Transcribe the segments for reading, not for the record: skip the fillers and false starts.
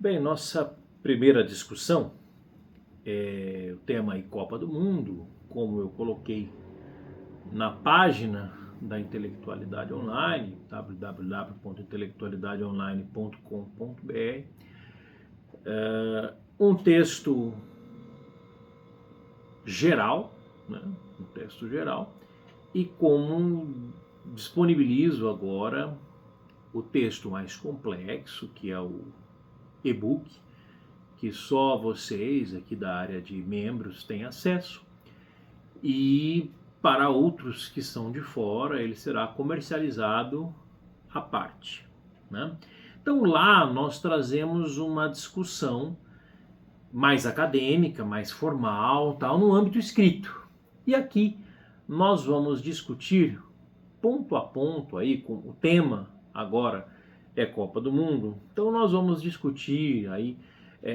Bem, nossa primeira discussão o tema aí Copa do Mundo, como eu coloquei na página da Intelectualidade Online, www.intelectualidadeonline.com.br, um texto geral, né? Um texto geral, e como disponibilizo agora o texto mais complexo, que é o e-book, que só vocês aqui da área de membros têm acesso, e para outros que são de fora ele será comercializado à parte, né? Então lá nós trazemos uma discussão mais acadêmica, mais formal, tal, no âmbito escrito. E aqui nós vamos discutir ponto a ponto aí, com o tema agora é Copa do Mundo. Então nós vamos discutir aí,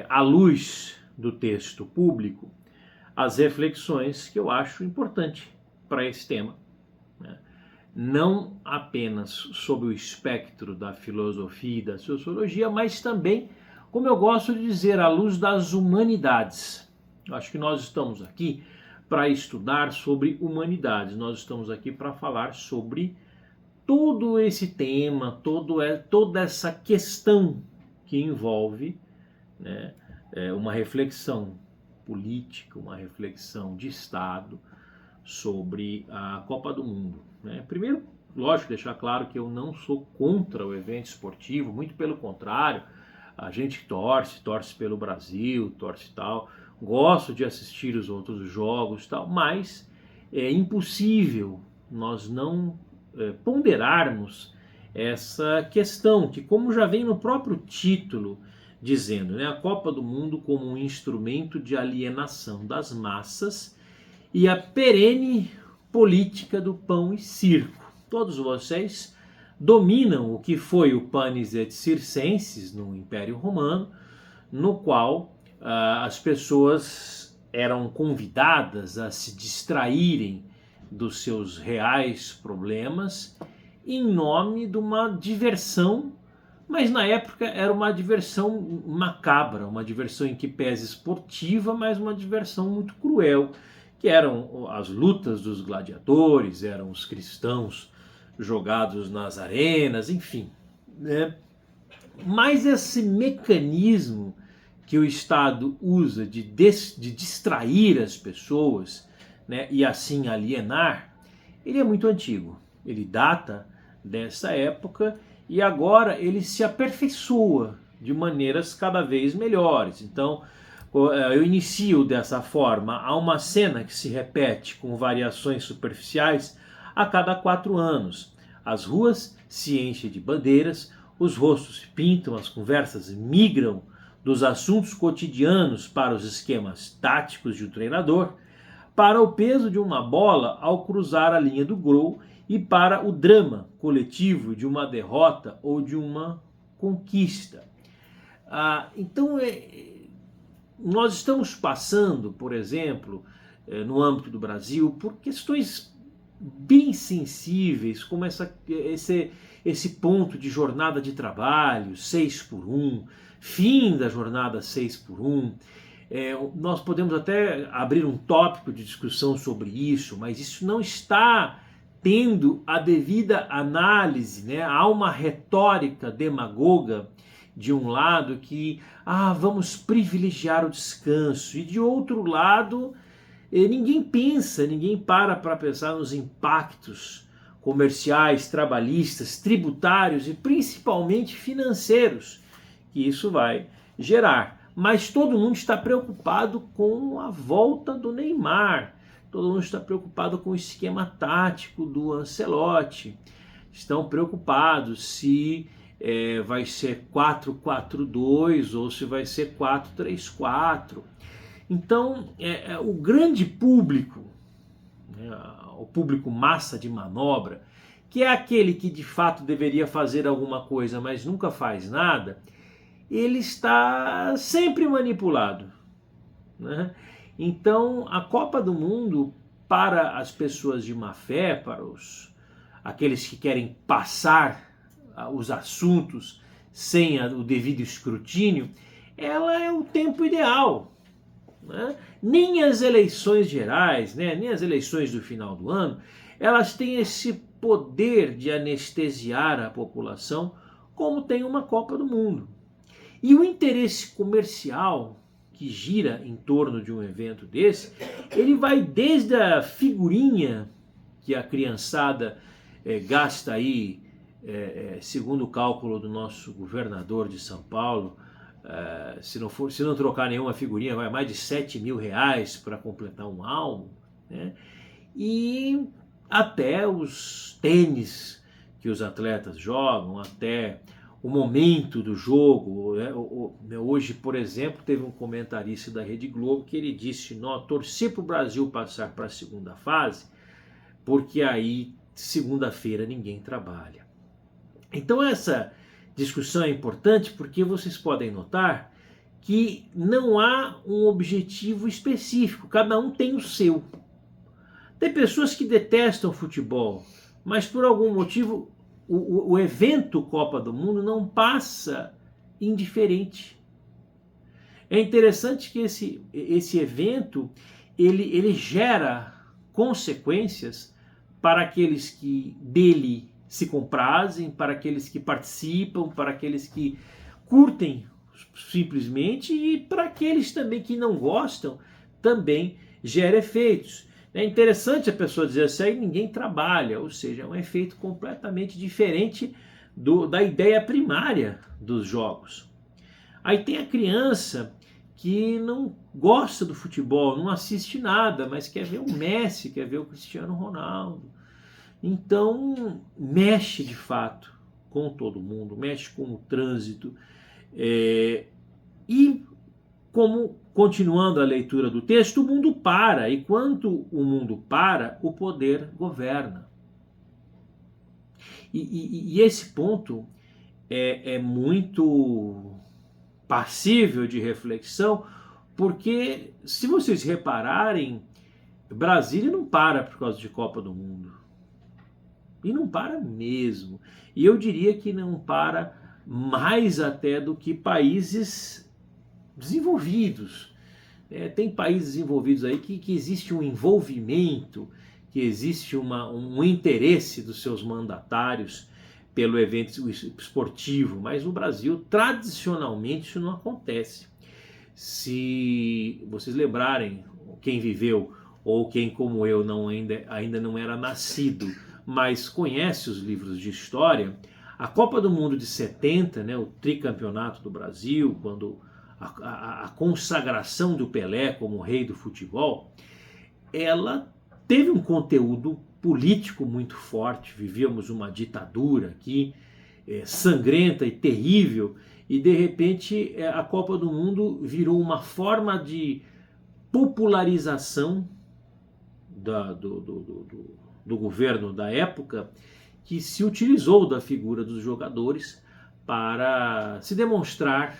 à luz do texto público, as reflexões que eu acho importante para esse tema, né? Não apenas sob o espectro da filosofia e da sociologia, mas também, como eu gosto de dizer, à luz das humanidades. Eu acho que nós estamos aqui para estudar sobre humanidades, nós estamos aqui para falar sobre todo esse tema, toda essa questão que envolve, né, uma reflexão política, uma reflexão de Estado sobre a Copa do Mundo, né? Primeiro, lógico, deixar claro que eu não sou contra o evento esportivo, muito pelo contrário, a gente torce pelo Brasil, torce tal, gosto de assistir os outros jogos tal, mas é impossível nós não ponderarmos essa questão, que como já vem no próprio título dizendo, né, a Copa do Mundo como um instrumento de alienação das massas e a perene política do pão e circo. Todos vocês dominam o que foi o panis et circenses no Império Romano, no qual as pessoas eram convidadas a se distraírem dos seus reais problemas em nome de uma diversão, mas na época era uma diversão macabra, uma diversão em que pese esportiva, mas uma diversão muito cruel, que eram as lutas dos gladiadores, eram os cristãos jogados nas arenas, enfim, né? Mas esse mecanismo que o Estado usa de distrair as pessoas, né, e assim alienar, ele é muito antigo. Ele data dessa época e agora ele se aperfeiçoa de maneiras cada vez melhores. Então, eu inicio dessa forma. Há uma cena que se repete com variações superficiais a cada 4 anos. As ruas se enchem de bandeiras, os rostos se pintam, as conversas migram dos assuntos cotidianos para os esquemas táticos de um treinador, para o peso de uma bola ao cruzar a linha do gol e para o drama coletivo de uma derrota ou de uma conquista. Então, nós estamos passando, por exemplo, no âmbito do Brasil, por questões bem sensíveis, como esse ponto de jornada de trabalho, 6x1, fim da jornada 6x1. Nós podemos até abrir um tópico de discussão sobre isso, mas isso não está tendo a devida análise, né? Há uma retórica demagoga de um lado que vamos privilegiar o descanso, e de outro lado ninguém para pensar nos impactos comerciais, trabalhistas, tributários e principalmente financeiros que isso vai gerar. Mas todo mundo está preocupado com a volta do Neymar, todo mundo está preocupado com o esquema tático do Ancelotti, estão preocupados se vai ser 4-4-2 ou se vai ser 4-3-4. Então, o grande público, né, o público massa de manobra, que é aquele que de fato deveria fazer alguma coisa, mas nunca faz nada, ele está sempre manipulado, né? Então, a Copa do Mundo, para as pessoas de má fé, para aqueles que querem passar os assuntos sem o devido escrutínio, ela é o tempo ideal, né? Nem as eleições gerais, né, nem as eleições do final do ano, elas têm esse poder de anestesiar a população como tem uma Copa do Mundo. E o interesse comercial que gira em torno de um evento desse, ele vai desde a figurinha que a criançada gasta aí, segundo o cálculo do nosso governador de São Paulo, se não trocar nenhuma figurinha, vai mais de R$7.000 para completar um álbum, né? E até os tênis que os atletas jogam, até o momento do jogo, né? Hoje, por exemplo, teve um comentarista da Rede Globo que ele disse: "Não, torcer para o Brasil passar para a segunda fase, porque aí segunda-feira ninguém trabalha." Então essa discussão é importante porque vocês podem notar que não há um objetivo específico, cada um tem o seu. Tem pessoas que detestam futebol, mas por algum motivo o evento Copa do Mundo não passa indiferente. É interessante que esse evento ele gera consequências para aqueles que dele se comprazem, para aqueles que participam, para aqueles que curtem simplesmente e para aqueles também que não gostam, também gera efeitos. É interessante a pessoa dizer assim: aí ninguém trabalha, ou seja, é um efeito completamente diferente da ideia primária dos jogos. Aí tem a criança que não gosta do futebol, não assiste nada, mas quer ver o Messi, quer ver o Cristiano Ronaldo. Então mexe de fato com todo mundo, mexe com o trânsito. E como, continuando a leitura do texto, o mundo para, e quando o mundo para, o poder governa. E esse ponto é muito passível de reflexão, porque se vocês repararem, Brasília não para por causa de Copa do Mundo. E não para mesmo. E eu diria que não para mais até do que países desenvolvidos. Tem países desenvolvidos aí que existe um envolvimento, que existe um interesse dos seus mandatários pelo evento esportivo, mas no Brasil, tradicionalmente, isso não acontece. Se vocês lembrarem, quem viveu ou quem, como eu, ainda não era nascido, mas conhece os livros de história, a Copa do Mundo de 70, né, o tricampeonato do Brasil, quando a consagração do Pelé como rei do futebol, ela teve um conteúdo político muito forte. Vivíamos uma ditadura aqui, sangrenta e terrível, e de repente a Copa do Mundo virou uma forma de popularização do governo da época, que se utilizou da figura dos jogadores para se demonstrar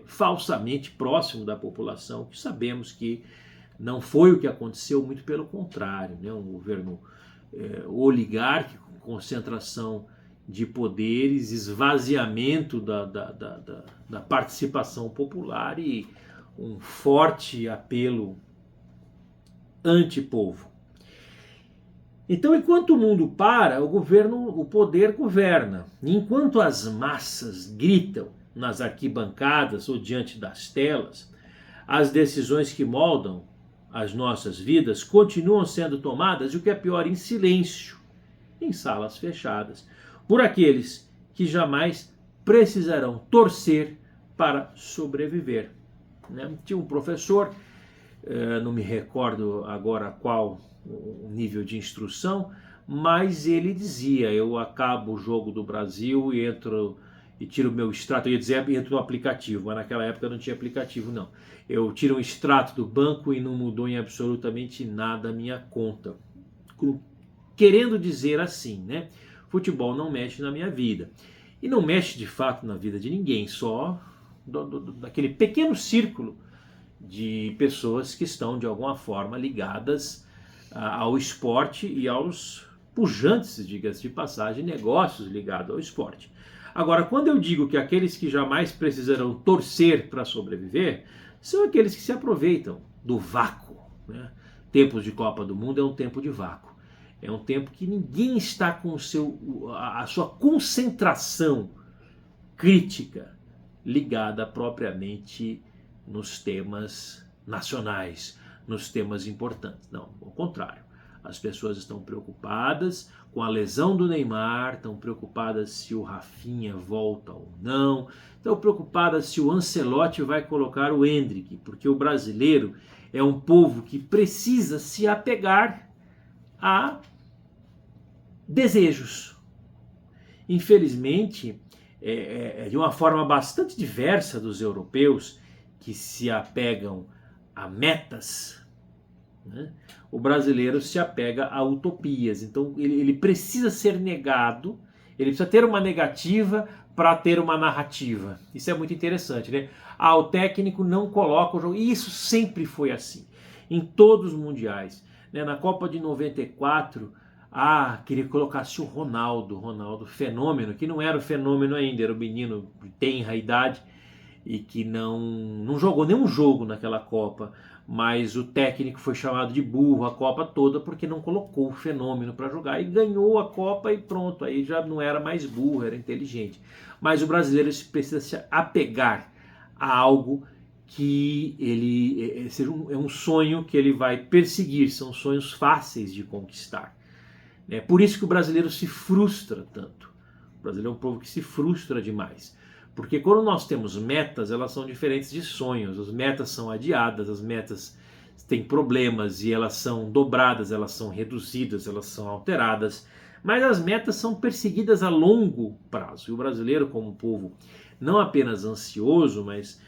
falsamente próximo da população, que sabemos que não foi o que aconteceu, muito pelo contrário, né? Um governo oligárquico, concentração de poderes, esvaziamento da participação popular e um forte apelo anti-povo. Então, enquanto o mundo para, o poder governa. Enquanto as massas gritam nas arquibancadas ou diante das telas, as decisões que moldam as nossas vidas continuam sendo tomadas, e o que é pior, em silêncio, em salas fechadas, por aqueles que jamais precisarão torcer para sobreviver. Tinha um professor, não me recordo agora qual o nível de instrução, mas ele dizia: eu acabo o jogo do Brasil e entro e tiro o meu extrato, eu ia dizer entro no aplicativo, mas naquela época não tinha aplicativo não. Eu tiro um extrato do banco e não mudou em absolutamente nada a minha conta. Querendo dizer assim, né? Futebol não mexe na minha vida. E não mexe de fato na vida de ninguém, só daquele pequeno círculo de pessoas que estão de alguma forma ligadas ao esporte e aos pujantes, diga-se de passagem, negócios ligados ao esporte. Agora, quando eu digo que aqueles que jamais precisarão torcer para sobreviver, são aqueles que se aproveitam do vácuo, né? Tempos de Copa do Mundo é um tempo de vácuo. É um tempo que ninguém está com a sua concentração crítica ligada propriamente nos temas nacionais, nos temas importantes. Não, ao contrário. As pessoas estão preocupadas com a lesão do Neymar, estão preocupadas se o Rafinha volta ou não, estão preocupadas se o Ancelotti vai colocar o Endrick, porque o brasileiro é um povo que precisa se apegar a desejos. Infelizmente, de uma forma bastante diversa dos europeus, que se apegam a metas, né? O brasileiro se apega a utopias. Então ele precisa ser negado, ele precisa ter uma negativa para ter uma narrativa. Isso é muito interessante, né? O técnico não coloca o jogo, e isso sempre foi assim, em todos os mundiais, né? Na Copa de 94, queria que colocasse o Ronaldo fenômeno, que não era o fenômeno ainda, era o menino de tenra idade e que não jogou nenhum jogo naquela Copa, mas o técnico foi chamado de burro a Copa toda porque não colocou o fenômeno para jogar e ganhou a Copa e pronto, aí já não era mais burro, era inteligente. Mas o brasileiro precisa se apegar a algo que ele é um sonho que ele vai perseguir, são sonhos fáceis de conquistar. É por isso que o brasileiro se frustra tanto. O brasileiro é um povo que se frustra demais. Porque quando nós temos metas, elas são diferentes de sonhos. As metas são adiadas, as metas têm problemas e elas são dobradas, elas são reduzidas, elas são alteradas. Mas as metas são perseguidas a longo prazo. E o brasileiro, como um povo não apenas ansioso, mas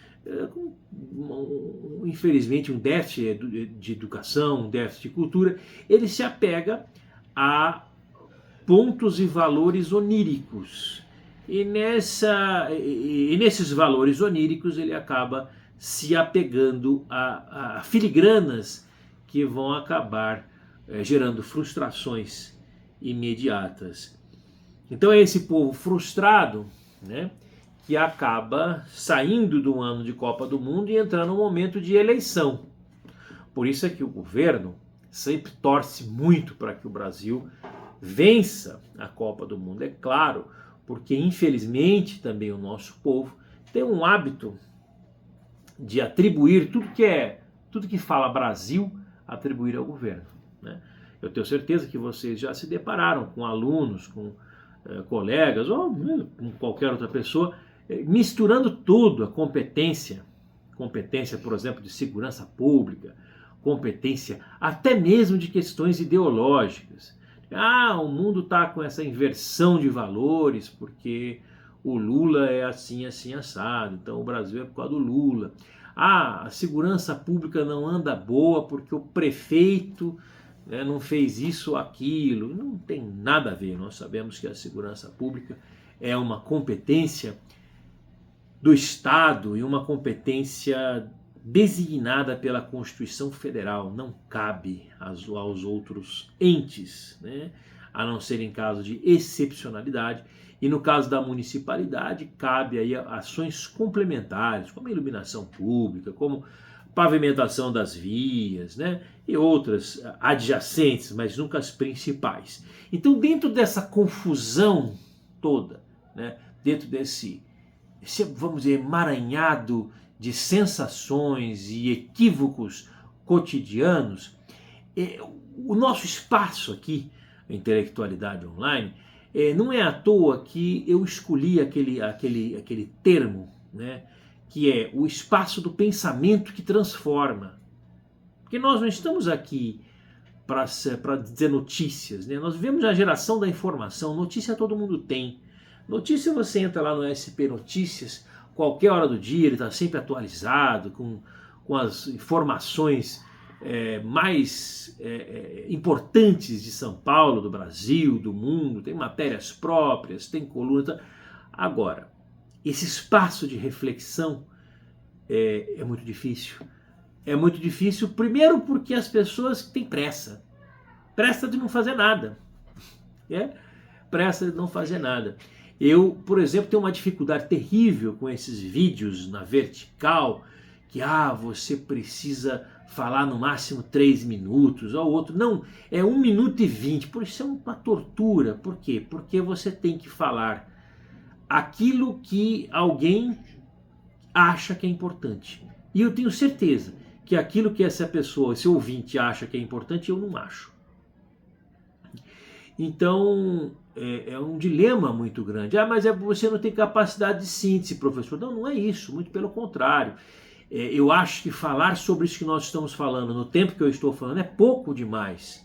infelizmente um déficit de educação, um déficit de cultura, ele se apega a pontos e valores oníricos. E nesses valores oníricos ele acaba se apegando a filigranas que vão acabar gerando frustrações imediatas. Então é esse povo frustrado, né, que acaba saindo do ano de Copa do Mundo e entrando no momento de eleição. Por isso é que o governo sempre torce muito para que o Brasil vença a Copa do Mundo, é claro, porque infelizmente também o nosso povo tem um hábito de atribuir tudo que fala Brasil, atribuir ao governo, né? Eu tenho certeza que vocês já se depararam com alunos, com colegas ou com qualquer outra pessoa, misturando tudo, a competência, por exemplo, de segurança pública, competência até mesmo de questões ideológicas. O mundo está com essa inversão de valores porque o Lula é assim, assim, assado, então o Brasil é por causa do Lula. A segurança pública não anda boa porque o prefeito, né, não fez isso ou aquilo. Não tem nada a ver, nós sabemos que a segurança pública é uma competência do Estado e uma competência designada pela Constituição Federal, não cabe aos outros entes, né? A não ser em caso de excepcionalidade. E no caso da municipalidade, cabe aí ações complementares, como iluminação pública, como pavimentação das vias, né? E outras adjacentes, mas nunca as principais. Então, dentro dessa confusão toda, né? Dentro desse, vamos dizer, emaranhado de sensações e equívocos cotidianos, o nosso espaço aqui, a Intelectualidade Online, não é à toa que eu escolhi aquele termo, né, que é o espaço do pensamento que transforma. Porque nós não estamos aqui para dizer notícias, né? Nós vivemos a geração da informação, notícia todo mundo tem. Notícia você entra lá no SP Notícias, qualquer hora do dia, ele está sempre atualizado, com as informações mais importantes de São Paulo, do Brasil, do mundo, tem matérias próprias, tem coluna. Agora, esse espaço de reflexão é muito difícil. É muito difícil, primeiro porque as pessoas têm pressa de não fazer nada. Pressa de não fazer nada. Eu, por exemplo, tenho uma dificuldade terrível com esses vídeos na vertical, que você precisa falar no máximo 3 minutos, ou outro, não, é 1 minuto e 20, por isso é uma tortura. Por quê? Porque você tem que falar aquilo que alguém acha que é importante. E eu tenho certeza que aquilo que essa pessoa, esse ouvinte acha que é importante, eu não acho. Então, é um dilema muito grande. Mas você não tem capacidade de síntese, professor. Não, não é isso, muito pelo contrário. Eu acho que falar sobre isso que nós estamos falando, no tempo que eu estou falando, é pouco demais.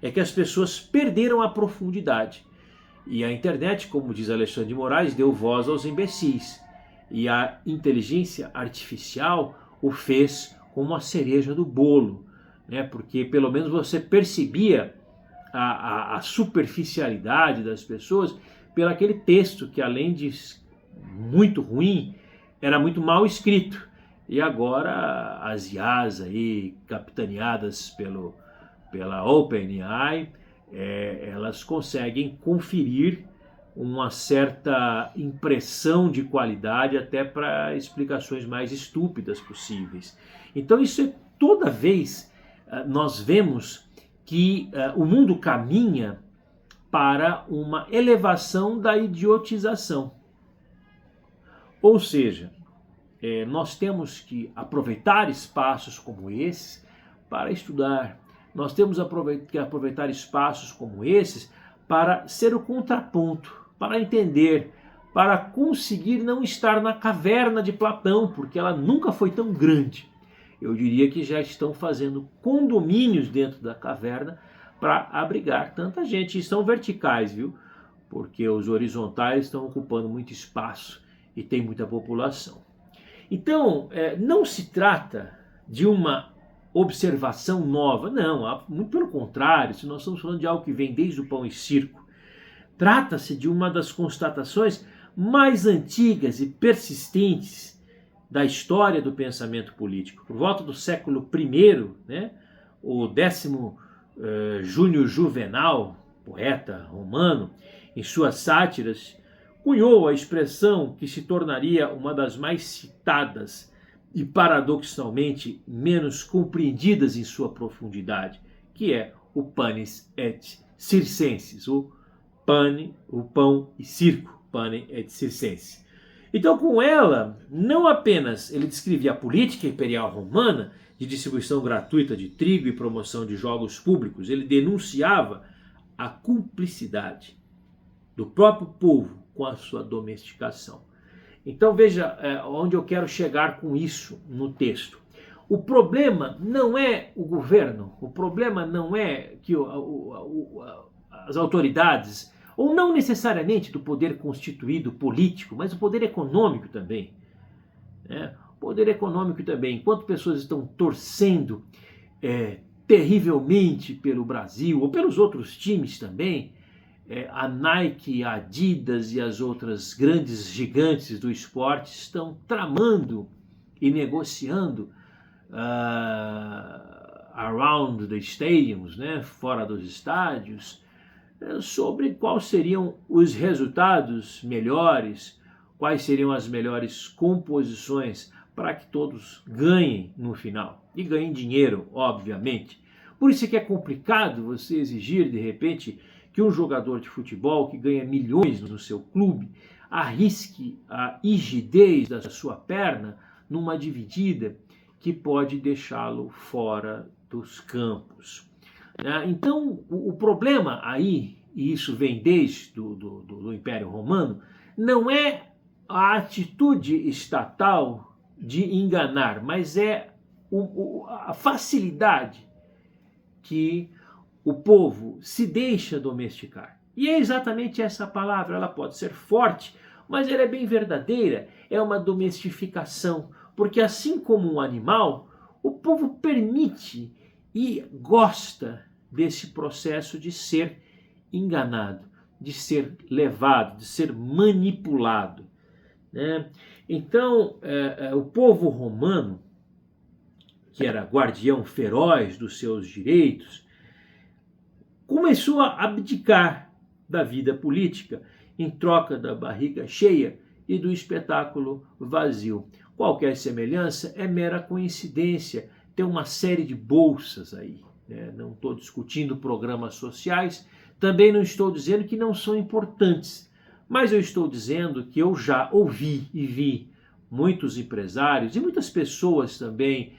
É que as pessoas perderam a profundidade. E a internet, como diz Alexandre de Moraes, deu voz aos imbecis. E a inteligência artificial o fez como a cereja do bolo, né? Porque pelo menos você percebia a superficialidade das pessoas pelo aquele texto que, além de muito ruim, era muito mal escrito. E agora as IAs aí, capitaneadas pela OpenAI, elas conseguem conferir uma certa impressão de qualidade até para explicações mais estúpidas possíveis. Então isso é toda vez nós vemos que o mundo caminha para uma elevação da idiotização. Ou seja, nós temos que aproveitar espaços como esses para estudar. Nós temos que aproveitar espaços como esses para ser o contraponto, para entender, para conseguir não estar na caverna de Platão, porque ela nunca foi tão grande. Eu diria que já estão fazendo condomínios dentro da caverna para abrigar tanta gente. E são verticais, viu? Porque os horizontais estão ocupando muito espaço e tem muita população. Então, não se trata de uma observação nova, não, muito pelo contrário, se nós estamos falando de algo que vem desde o pão e circo, trata-se de uma das constatações mais antigas e persistentes da história do pensamento político. Por volta do século I, né, o 10º Júnior Juvenal, poeta romano, em suas sátiras, cunhou a expressão que se tornaria uma das mais citadas e paradoxalmente menos compreendidas em sua profundidade, que é o panis et circenses, o pão e circo, pane et circense. Então, com ela, não apenas ele descrevia a política imperial romana de distribuição gratuita de trigo e promoção de jogos públicos, ele denunciava a cumplicidade do próprio povo com a sua domesticação. Então veja onde eu quero chegar com isso no texto. O problema não é o governo, o problema não é que as autoridades, ou não necessariamente do poder constituído político, mas o poder econômico também. O poder econômico também. Enquanto pessoas estão torcendo terrivelmente pelo Brasil, ou pelos outros times também, a Nike, a Adidas e as outras grandes gigantes do esporte estão tramando e negociando around the stadiums, né, fora dos estádios, sobre quais seriam os resultados melhores, quais seriam as melhores composições para que todos ganhem no final. E ganhem dinheiro, obviamente. Por isso é que é complicado você exigir, de repente, que um jogador de futebol que ganha milhões no seu clube arrisque a rigidez da sua perna numa dividida que pode deixá-lo fora dos campos. Então, o problema aí, e isso vem desde do Império Romano, não é a atitude estatal de enganar, mas é a facilidade que o povo se deixa domesticar. E é exatamente essa palavra, ela pode ser forte, mas ela é bem verdadeira, é uma domestificação, porque assim como um animal, o povo permite e gosta desse processo de ser enganado, de ser levado, de ser manipulado. Então, o povo romano, que era guardião feroz dos seus direitos, começou a abdicar da vida política em troca da barriga cheia e do espetáculo vazio. Qualquer semelhança é mera coincidência. Tem uma série de bolsas aí, né? Não estou discutindo programas sociais, também não estou dizendo que não são importantes, mas eu estou dizendo que eu já ouvi e vi muitos empresários e muitas pessoas também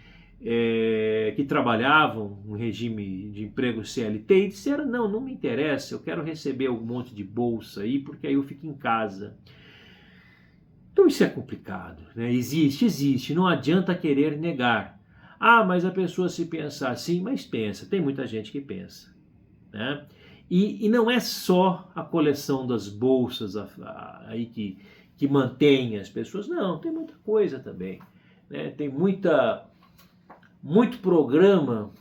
que trabalhavam no regime de emprego CLT e disseram, não me interessa, eu quero receber um monte de bolsa aí, porque aí eu fico em casa. Então isso é complicado, né? Existe, não adianta querer negar. Ah, mas a pessoa se pensar assim, mas pensa, tem muita gente que pensa, né? E não é só a coleção das bolsas aí que mantém as pessoas, não, tem muita coisa também, né? Tem muito programa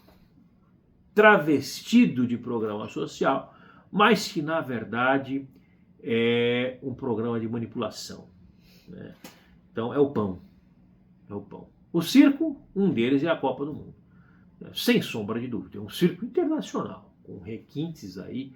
travestido de programa social, mas que na verdade é um programa de manipulação, né? Então é o pão. O circo, um deles é a Copa do Mundo, sem sombra de dúvida, é um circo internacional, com requintes aí